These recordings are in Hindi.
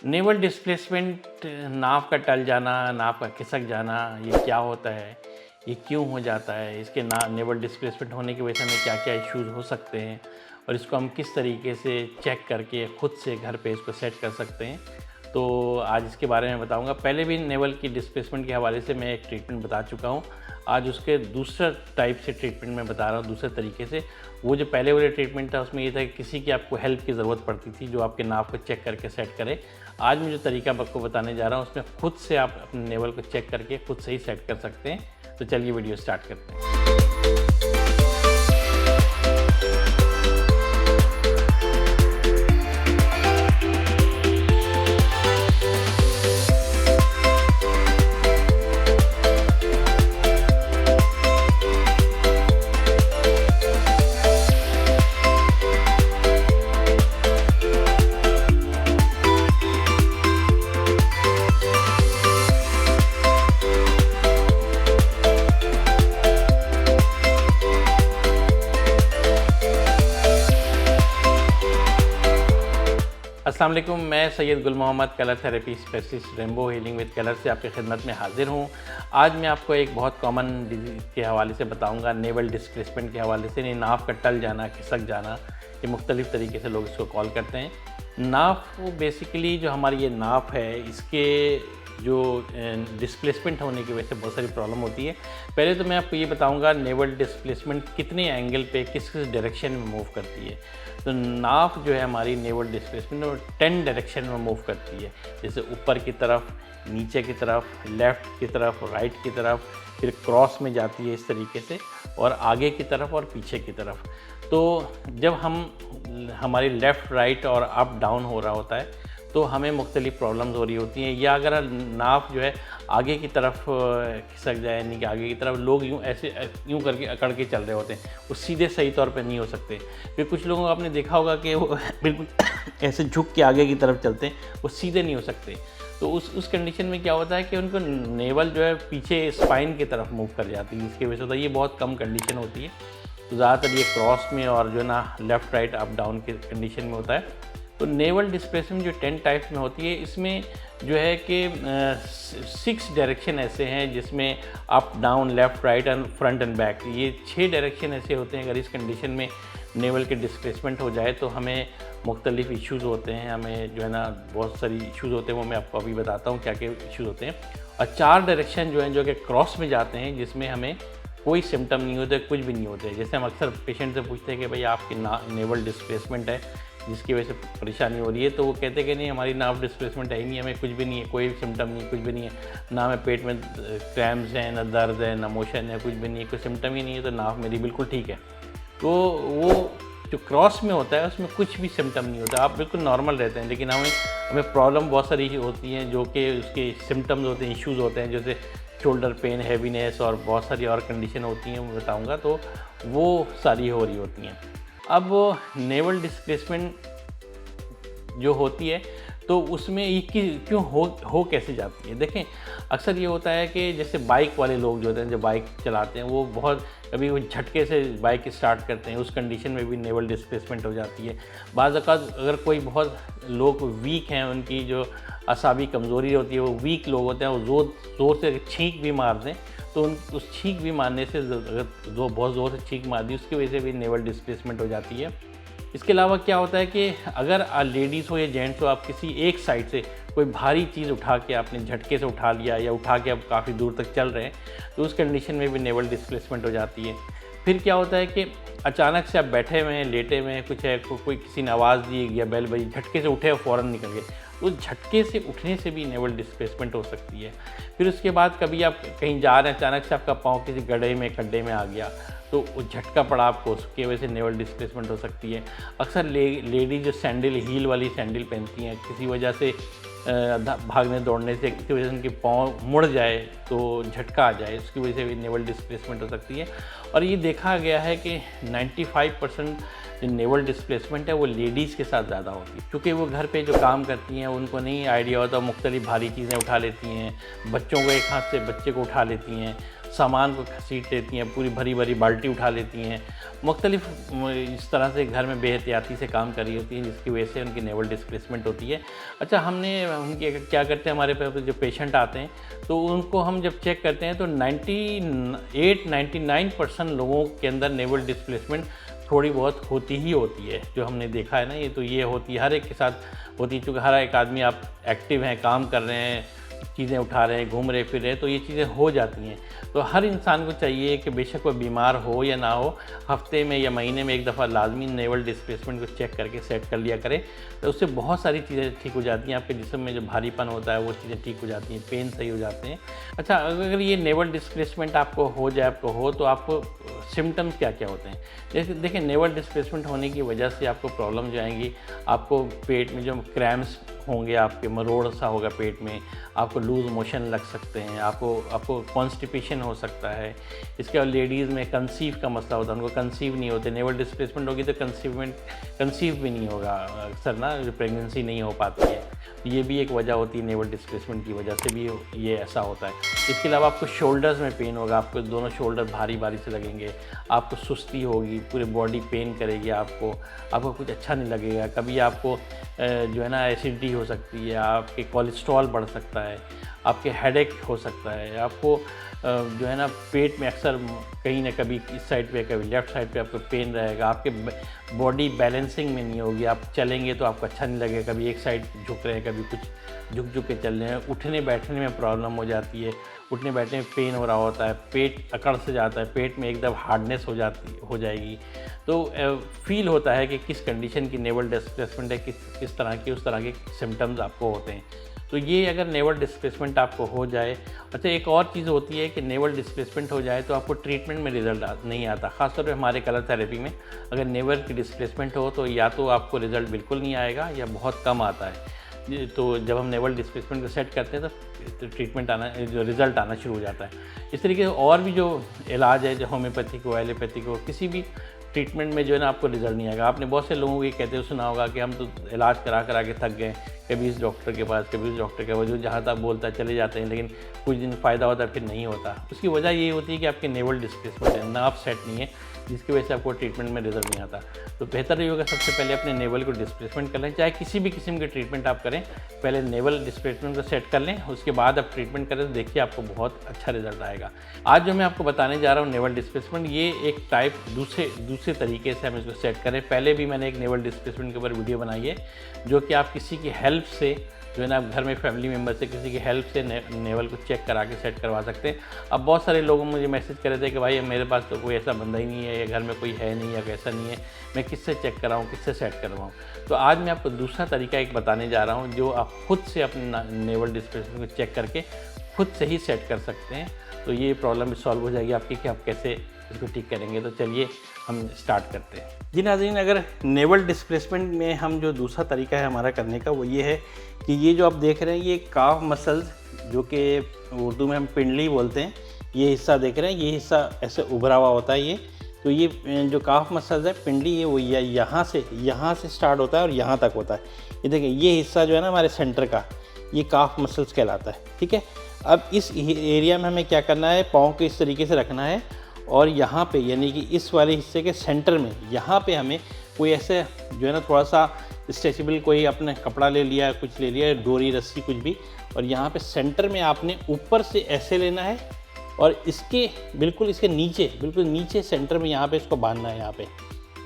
नेवल डिस्प्लेसमेंट नाव का टल जाना, नाव का खिसक जाना, ये क्या होता है? ये क्यों हो जाता है? इसके ना नेवल डिस्प्लेसमेंट होने की वजह से हमें क्या-क्या इश्यूज़ हो सकते हैं और इसको हम किस तरीके से चेक करके खुद से घर पे इसको सेट कर सकते हैं। तो आज इसके बारे में बताऊँगा। पहले भी नेवल की डिस्प्लेसमेंट के हवाले से मैं एक ट्रीटमेंट बता चुका हूँ। आज उसके दूसरा टाइप से ट्रीटमेंट मैं बता रहा हूँ, दूसरे तरीके से। वो जो पहले वाले ट्रीटमेंट था उसमें ये था कि किसी की आपको हेल्प की ज़रूरत पड़ती थी जो आपके नाव को चेक करके सेट करे। आज मैं जो तरीका आपको बताने जा रहा हूँ उसमें खुद से आप अपने नेवल को चेक करके खुद से ही सेट कर सकते हैं। तो चलिए वीडियो स्टार्ट करते हैं। अस्सलाम वालेकुम, मैं Syed Gul Mohammad colour therapy specialist rainbow healing with colour से आपकी खिदमत में हाजिर हूँ। आज मैं आपको एक बहुत कॉमन डिजीज़ के हवाले से बताऊँगा, नेवल डिस्प्लेसमेंट के हवाले से। नाव का टल जाना, खिसक जाना, ये मुख्तलिफ़ तरीके से लोग इसको कॉल करते हैं। नाव बेसिकली जो हमारी ये नाव है, इसके जो डिस्प्लेसमेंट होने की वजह से बहुत सारी प्रॉब्लम होती है। पहले तो मैं आपको ये बताऊंगा नेवल डिस्प्लेसमेंट कितने एंगल पे किस किस डायरेक्शन में मूव करती है। तो नाव जो है हमारी नेवल डिस्प्लेसमेंट वो 10 डायरेक्शन में मूव करती है, जैसे ऊपर की तरफ, नीचे की तरफ, लेफ़्ट की तरफ, राइट की तरफ, फिर क्रॉस में जाती है इस तरीके से, और आगे की तरफ और पीछे की तरफ। तो जब हमारी लेफ़्ट, राइट और अप डाउन हो रहा होता है तो हमें मुख्तलिफ़ प्रॉब्लम्स हो रही होती हैं। या अगर नाव जो है आगे की तरफ खिसक जाए, यानी कि आगे की तरफ लोग यूँ ऐसे यूँ करके अकड़ के चल रहे होते हैं, वो सीधे सही तौर पे नहीं हो सकते। फिर कुछ लोगों को आपने देखा होगा कि वो बिल्कुल ऐसे झुक के आगे की तरफ चलते हैं, वो सीधे नहीं हो सकते। तो उस कंडीशन में क्या होता है कि उनको नेवल जो है पीछे स्पाइन की तरफ मूव कर जाती है, जिसकी वजह से होता है ये बहुत कम कंडीशन होती है। तो ज़्यादातर ये क्रॉस में और जो है ना लेफ़्ट राइट अप डाउन के कंडीशन में होता है। तो नेवल डिस्प्लेसमेंट जो 10 टाइप्स में होती है, इसमें जो है कि 6 डायरेक्शन ऐसे हैं जिसमें up down left right and front end back, ये 6 डायरेक्शन ऐसे होते हैं। अगर इस कंडीशन में नेवल के डिस्प्लेसमेंट हो जाए तो हमें मुख्तलिफ़ इश्यूज़ होते हैं, हमें जो है ना बहुत सारी इश्यूज़ होते हैं। वो मैं आपको अभी बताता हूँ क्या क्या इश्यूज़ होते हैं। और 4 डायरेक्शन जो हैं जो कि क्रॉस में जाते हैं, जिसमें हमें कोई सिम्टम नहीं होते, कुछ भी नहीं होते। जैसे हम अक्सर पेशेंट से पूछते हैं कि भाई आपकी नेवल डिस्प्लेसमेंट है जिसकी वजह से परेशानी हो रही है, तो वो कहते हैं कि नहीं हमारी नाव डिस्प्लेसमेंट है ही नहीं, हमें कुछ भी नहीं है, कोई सिम्टम नहीं, कुछ भी नहीं है, ना हमें पेट में क्रैम्प्स हैं, ना दर्द है, ना मोशन है, कुछ भी नहीं है, कोई सिम्टम ही नहीं है, तो नाव मेरी बिल्कुल ठीक है। तो वो जो क्रॉस में होता है उसमें कुछ भी सिम्टम नहीं होता, आप बिल्कुल नॉर्मल रहते हैं, लेकिन हमें प्रॉब्लम बहुत सारी होती हैं जो कि उसके सिम्टम्स होते हैं, इश्यूज़ होते हैं, जैसे शोल्डर पेन, हैवीनेस और बहुत सारी और कंडीशन होती हैं, मैं बताऊँगा। तो वो सारी हो रही होती हैं। अब नेवल डिस्प्लेसमेंट जो होती है तो उसमें ये क्यों हो कैसे जाती है? देखें, अक्सर ये होता है कि जैसे बाइक वाले लोग जो होते हैं, जो बाइक चलाते हैं, वो बहुत कभी वो झटके से बाइक स्टार्ट करते हैं, उस कंडीशन में भी नेवल डिस्प्लेसमेंट हो जाती है। बाज़ औक़ात अगर कोई बहुत लोग वीक हैं, उनकी जो असाबी कमज़ोरी होती है, वो वीक लोग होते हैं, वो ज़ोर से छींक भी मार दें तो उस छींक भी मारने से, अगर जो बहुत ज़ोर से छींक मार दी, उसकी वजह से भी नेवल डिस्प्लेसमेंट हो जाती है। इसके अलावा क्या होता है कि अगर लेडीज़ हो या जेंट्स हो, आप किसी एक साइड से कोई भारी चीज़ उठा के आपने झटके से उठा लिया या उठा के अब काफ़ी दूर तक चल रहे हैं, तो उस कंडीशन में भी नेवल डिस्प्लेसमेंट हो जाती है। फिर क्या होता है कि अचानक से आप बैठे हुए हैं, लेटे हुए हैं, कुछ है, कोई किसी ने आवाज़ दी या बेल बजी, झटके से उठे और फ़ौरन निकल गए, तो झटके से उठने से भी नेवल डिस्प्लेसमेंट हो सकती है। फिर उसके बाद कभी आप कहीं जा रहे हैं, अचानक से आपका पाँव किसी गड्ढे में, खड्डे में आ गया, तो वो झटका पड़ा आपको, उसकी वजह से नेवल डिस्प्लेसमेंट हो सकती है। अक्सर लेडी जो सैंडल, हील वाली सैंडल पहनती हैं, किसी वजह से भागने दौड़ने से किसी वजह से उनके पाँव मुड़ जाए तो झटका आ जाए, उसकी वजह से भी नेवल डिस्प्लेसमेंट हो सकती है। और ये देखा गया है कि 95% जो नेवल डिस्प्लेसमेंट है वो लेडीज़ के साथ ज़्यादा होती है, क्योंकि वो घर पे जो काम करती हैं उनको नहीं आइडिया होता, मुख्तलिफ भारी चीज़ें उठा लेती हैं, बच्चों को एक हाथ से बच्चे को उठा लेती हैं, सामान को घसीट लेती हैं, पूरी भरी भरी बाल्टी उठा लेती हैं, मुख्तलिफ इस तरह से घर में बेहतियाती से काम कर रही होती हैं, जिसकी वजह से उनकी नेवल डिस्प्लेसमेंट होती है। अच्छा, हमने उनके क्या करते हैं, हमारे पास जो पेशेंट आते हैं तो उनको हम जब चेक करते हैं तो 98-99% लोगों के अंदर नेवल डिस्प्लेसमेंट थोड़ी बहुत होती ही होती है। जो हमने देखा है ना, ये तो ये होती है, हर एक के साथ होती है, क्योंकि हर एक आदमी आप एक्टिव हैं, काम कर रहे हैं, चीज़ें उठा रहे हैं, घूम रहे फिर रहे, तो ये चीज़ें हो जाती हैं। तो हर इंसान को चाहिए कि बेशक वो बीमार हो या ना हो, हफ्ते में या महीने में एक दफ़ा लाजमी नेवल डिस्प्लेसमेंट को चेक करके सेट कर लिया करें, तो उससे बहुत सारी चीज़ें ठीक हो जाती हैं। आपके जिस्म में जो भारीपन होता है वो चीज़ें ठीक हो जाती हैं, पेन सही हो जाते हैं। अच्छा, अगर ये नेवल डिस्प्लेसमेंट आपको हो जाए, तो आपको सिम्टम्स क्या क्या होते हैं? जैसे देखिए, नेवल डिस्प्लेसमेंट होने की वजह से आपको प्रॉब्लम जो आएंगी, आपको पेट में जो क्रैम्प्स होंगे, आपके मरोड़ सा होगा पेट में, आपको लूज़ मोशन लग सकते हैं, आपको कॉन्स्टिपेशन हो सकता है। इसके बाद लेडीज़ में कंसीव का मसला होता है, उनको कंसीव नहीं होते। नेवल डिस्प्लेसमेंट होगी तो कंसीव भी नहीं होगा, अक्सर ना प्रेगनेंसी नहीं हो पाती है। ये भी एक वजह होती है, नेवल डिस्प्लेसमेंट की वजह से भी ये ऐसा होता है। इसके अलावा आपको शोल्डर्स में पेन होगा, आपको दोनों शोल्डर भारी भारी से लगेंगे, आपको सुस्ती होगी, पूरी बॉडी पेन करेगी, आपको कुछ अच्छा नहीं लगेगा। कभी आपको जो है ना एसिडिटी हो सकती है, आपके कोलेस्ट्रॉल बढ़ सकता है, आपके हेडेक हो सकता है, आपको जो है ना पेट में अक्सर कहीं ना कभी इस साइड पे कभी लेफ़्ट साइड पे आपको पेन रहेगा, आपके बॉडी बैलेंसिंग में नहीं होगी, आप चलेंगे तो आपको अच्छा नहीं लगेगा, कभी एक साइड झुक रहे हैं, कभी कुछ झुक के चल रहे हैं, उठने बैठने में प्रॉब्लम हो जाती है, उठने बैठने में पेन हो रहा होता है, पेट अकड़ से जाता है, पेट में एकदम हार्डनेस हो जाएगी। तो फील होता है कि किस कंडीशन की नेवल डिस्प्लेसमेंट है, किस तरह की, उस तरह के सिम्टम्स आपको होते हैं। तो ये अगर नेवल डिस्प्लेसमेंट आपको हो जाए। अच्छा, एक और चीज़ होती है कि नेवल डिस्प्लेसमेंट हो जाए तो आपको ट्रीटमेंट में रिज़ल्ट नहीं आता। ख़ासतौर पे हमारे कलर थेरेपी में अगर नेवल की डिस्प्लेसमेंट हो तो या तो आपको रिज़ल्ट बिल्कुल नहीं आएगा या बहुत कम आता है। तो जब हम नेवल डिस्प्लेसमेंट को सेट करते हैं तो ट्रीटमेंट जो रिज़ल्ट आना शुरू हो जाता है। इस तरीके से और भी जो इलाज है, जो होम्योपैथिक हो, एलोपैथिक हो, किसी भी ट्रीटमेंट में जो है ना आपको रिज़ल्ट नहीं आएगा। आपने बहुत से लोगों को कहते हुए सुना होगा कि हम तो इलाज करा के थक गए, कभी इस डॉक्टर के पास, कभी उस डॉक्टर के पास, जो जहाँ तक बोलता है चले जाते हैं, लेकिन कुछ दिन फ़ायदा होता है फिर नहीं होता। उसकी वजह ये होती है कि आपके नेवल डिस्प्लेसमेंट है, नर्व सेट नहीं है, जिसकी वजह से आपको ट्रीटमेंट में रिजल्ट नहीं आता। तो बेहतर ये होगा सबसे पहले अपने नेवल को डिस्प्लेसमेंट कर लें, चाहे किसी भी किस्म के ट्रीटमेंट आप करें, पहले नेवल डिस्प्लेसमेंट को सेट कर लें, उसके बाद आप ट्रीटमेंट करें तो देखिए आपको बहुत अच्छा रिजल्ट आएगा। आज जो मैं आपको बताने जा रहा हूँ नेवल डिस्प्लेसमेंट, ये एक टाइप दूसरे तरीके से हम इसको सेट करें। पहले भी मैंने एक नेवल डिस्प्लेसमेंट के ऊपर वीडियो बनाई है, जो कि आप किसी की हेल्प से जो है ना, आप घर में फैमिली मेम्बर से किसी की हेल्प से नेवल को चेक करा के सेट करवा सकते हैं। अब बहुत सारे लोग मुझे मैसेज कर रहे थे कि भाई मेरे पास तो कोई ऐसा बंदा ही नहीं है, या घर में कोई है नहीं, या कैसा नहीं है, मैं किससे चेक कराऊँ, किससे सेट करवाऊँ। तो आज मैं आपको दूसरा तरीका एक बताने जा रहा हूँ, जो आप खुद से अपने नेवल डिस्प्लेसमेंट को चेक करके खुद से ही सेट कर सकते हैं। तो ये प्रॉब्लम भी सॉल्व हो जाएगी आपकी कि आप कैसे इसको ठीक करेंगे। तो चलिए हम स्टार्ट करते हैं। जी नाज़रीन, अगर नेवल डिस्प्लेसमेंट में हम जो दूसरा तरीका है हमारा करने का, वो ये है कि ये जो आप देख रहे हैं, ये काफ मसल्स, जो कि उर्दू में हम पिंडली बोलते हैं, ये हिस्सा देख रहे हैं, ये हिस्सा ऐसे उभरा हुआ होता है। ये तो ये जो काफ मसल्स है पिंडली, ये वो यहाँ से स्टार्ट होता है और यहाँ तक होता है। ये देखिए, ये हिस्सा जो है ना हमारे सेंटर का, ये काफ मसल्स कहलाता है। ठीक है, अब इस एरिया में हमें क्या करना है, पाँव को इस तरीके से रखना है, और यहाँ पे यानी कि इस वाले हिस्से के सेंटर में, यहाँ पे हमें कोई ऐसे जो है ना थोड़ा सा स्ट्रेचेबल, कोई आपने कपड़ा ले लिया, कुछ ले लिया, डोरी, रस्सी, कुछ भी, और यहाँ पे सेंटर में आपने ऊपर से ऐसे लेना है, और इसके बिल्कुल नीचे सेंटर में यहाँ पे इसको बांधना है। यहाँ पे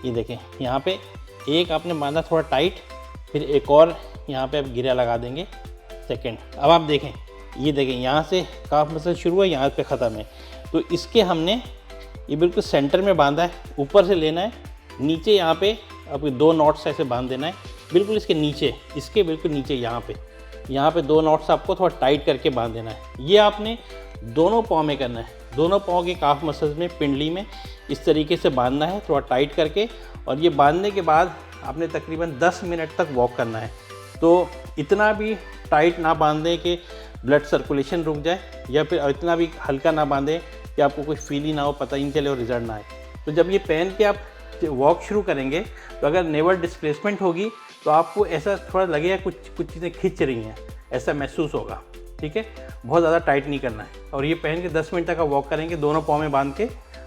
ये देखें, यहाँ पे एक आपने बांधा थोड़ा टाइट, फिर एक और यहाँ पे आप गिरा लगा देंगे सेकेंड। अब आप देखें, ये देखें, यहाँ से काफ मसल शुरू है, यहाँ पे ख़त्म है। तो इसके हमने ये बिल्कुल सेंटर में बांधा है, ऊपर से लेना है, नीचे यहाँ पे आपको 2 नॉट्स ऐसे बांध देना है, बिल्कुल इसके बिल्कुल नीचे यहाँ पे 2 नॉट्स आपको थोड़ा टाइट करके बांध देना है। ये आपने दोनों पाँव में करना है, दोनों पाँव के काफ मसल्स में, पिंडली में इस तरीके से बांधना है, थोड़ा टाइट करके। और ये बांधने के बाद आपने तकरीबन 10 मिनट तक वॉक करना है। तो इतना भी टाइट ना बांधें कि ब्लड सर्कुलेशन रुक जाए, या फिर इतना भी हल्का ना बांधें कि आपको कोई फील ही ना हो, पता ही नहीं चले और रिजल्ट ना आए। तो जब ये पहन के आप वॉक शुरू करेंगे, तो अगर नेवल डिस्प्लेसमेंट होगी तो आपको ऐसा थोड़ा लगेगा कुछ चीज़ें खिंच रही हैं, ऐसा महसूस होगा। ठीक है, बहुत ज़्यादा टाइट नहीं करना है। और ये पहन के 10 मिनट तक आप वॉक करेंगे दोनों पाँव में बांध के,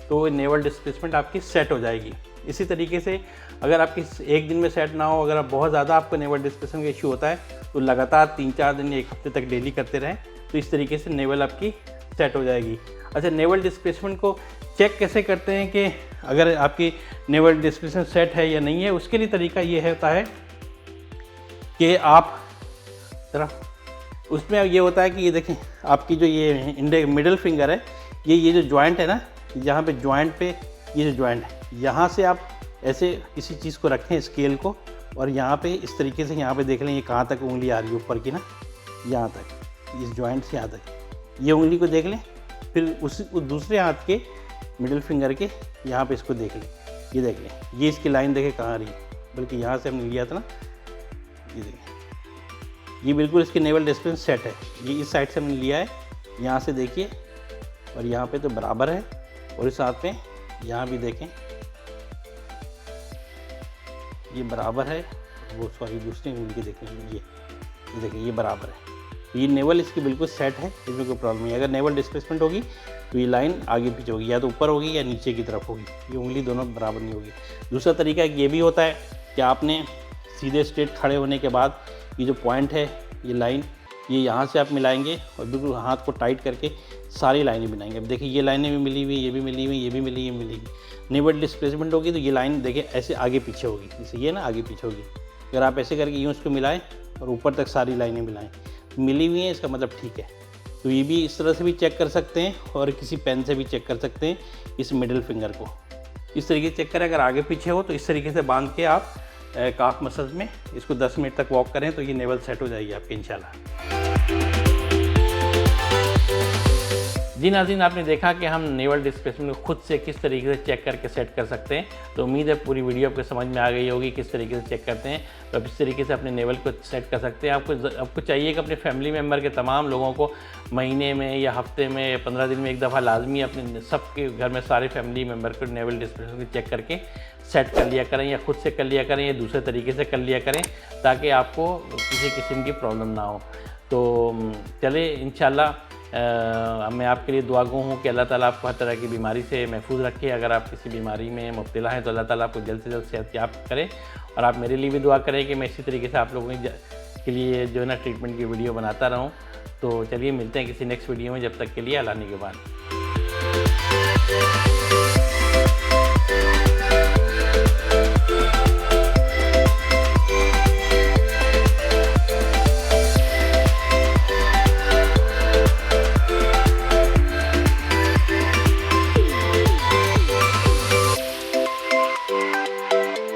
तो नेवल डिस्प्लेसमेंट आपकी सेट हो जाएगी। इसी तरीके से अगर आपकी एक दिन में सेट ना हो, अगर आप बहुत ज़्यादा आपको नेवल डिस्प्लेसमेंट का इशू होता है, तो लगातार 3-4 दिन या 1 हफ्ते तक डेली करते रहें, तो इस तरीके से नेवल आपकी सेट हो जाएगी। अच्छा, नेवल डिस्प्लेसमेंट को चेक कैसे करते हैं कि अगर आपकी नेवल डिस्प्लेसमेंट सेट है या नहीं है? उसके लिए तरीका ये होता है कि आप ज़रा उसमें ये होता है कि ये देखें, आपकी जो ये मिडिल फिंगर है, ये जो जॉइंट है ना, यहाँ पे जॉइंट पे ये जो जॉइंट है, यहाँ से आप ऐसे किसी चीज़ को रखें, स्केल को, और यहाँ पे इस तरीके से यहाँ पे देख लें ये कहाँ तक उंगली आ रही है ऊपर की ना, यहाँ तक, इस जॉइंट से यहाँ तक ये उंगली को देख लें। फिर उस दूसरे हाथ के मिडिल फिंगर के यहाँ पे इसको देख लें, ये देख लें, ये इसकी लाइन देखें कहाँ आ रही है, बल्कि यहाँ से हमने लिया था ना, ये देखें, ये बिल्कुल इसकी नेवल डिस्प्लेसमेंट सेट है। ये इस साइड से हमने लिया है, यहाँ से देखिए, और यहाँ पे तो बराबर है, और इस हाथ में यहाँ भी देखें ये बराबर है, वो सॉरी दूसरी उंगली देखें, ये देखिए ये बराबर है। ये नेवल इसकी बिल्कुल सेट है, इसमें कोई प्रॉब्लम नहीं है। अगर नेवल डिस्प्लेसमेंट होगी तो ये लाइन आगे पीछे होगी, या तो ऊपर होगी या नीचे की तरफ होगी, ये उंगली दोनों बराबर नहीं होगी। दूसरा तरीका ये भी होता है कि आपने सीधे स्ट्रेट खड़े होने के बाद ये जो पॉइंट है, ये लाइन, ये यहाँ से आप मिलाएंगे और बिल्कुल हाथ को टाइट करके सारी लाइनें बनाएंगे। अब देखिए ये लाइनें भी मिली हुई, ये भी मिली हुई, ये भी मिली, ये मिलेगी। नेवल डिस्प्लेसमेंट होगी तो ये लाइन देखिए ऐसे आगे पीछे होगी, जैसे ये ना आगे पीछे होगी। अगर आप ऐसे करके यूँ इसको मिलाएं और ऊपर तक सारी लाइनें मिलाएं, मिली हुई हैं, इसका मतलब ठीक है। तो ये भी इस तरह से भी चेक कर सकते हैं, और किसी पेन से भी चेक कर सकते हैं इस मिडिल फिंगर को। इस तरीके से चेक करें, अगर आगे पीछे हो तो इस तरीके से बांध के आप काफ मसाज में इसको 10 मिनट तक वॉक करें, तो ये नेवल सेट हो जाएगी आपकी इंशाल्लाह। जी नाज़रीन, आपने देखा कि हम नेवल डिस्प्लेसमेंट को खुद से किस तरीके से चेक करके सेट कर सकते हैं। तो उम्मीद है पूरी वीडियो आपको समझ में आ गई होगी किस तरीके से चेक करते हैं। तो आप इस तरीके से अपने नेवल को सेट कर सकते हैं। आपको चाहिए कि अपने फैमिली मेम्बर के तमाम लोगों को महीने में या हफ्ते में या 15 दिन में एक दफ़ा लाजमी अपने सबके घर में सारे फैमिली मेम्बर को नेवल डिस्प्लेसमेंट चेक करके सेट कर लिया करें, या खुद से कर लिया करें या दूसरे तरीके से कर लिया करें, ताकि आपको किसी किस्म की प्रॉब्लम ना हो। तो चले इंशाल्लाह मैं आपके लिए दुआ गो हूँ कि अल्लाह ताला आपको हर तरह की बीमारी से महफूज रखे। अगर आप किसी बीमारी में मुब्तला हैं तो अल्लाह ताला आपको जल्द से जल्द सेहतयाब करे। और आप मेरे लिए भी दुआ करें कि मैं इसी तरीके से आप लोगों के लिए जो है ना ट्रीटमेंट की वीडियो बनाता रहूँ। तो चलिए मिलते हैं किसी नेक्स्ट वीडियो में, जब तक के लिए अल्लाह निगहबान।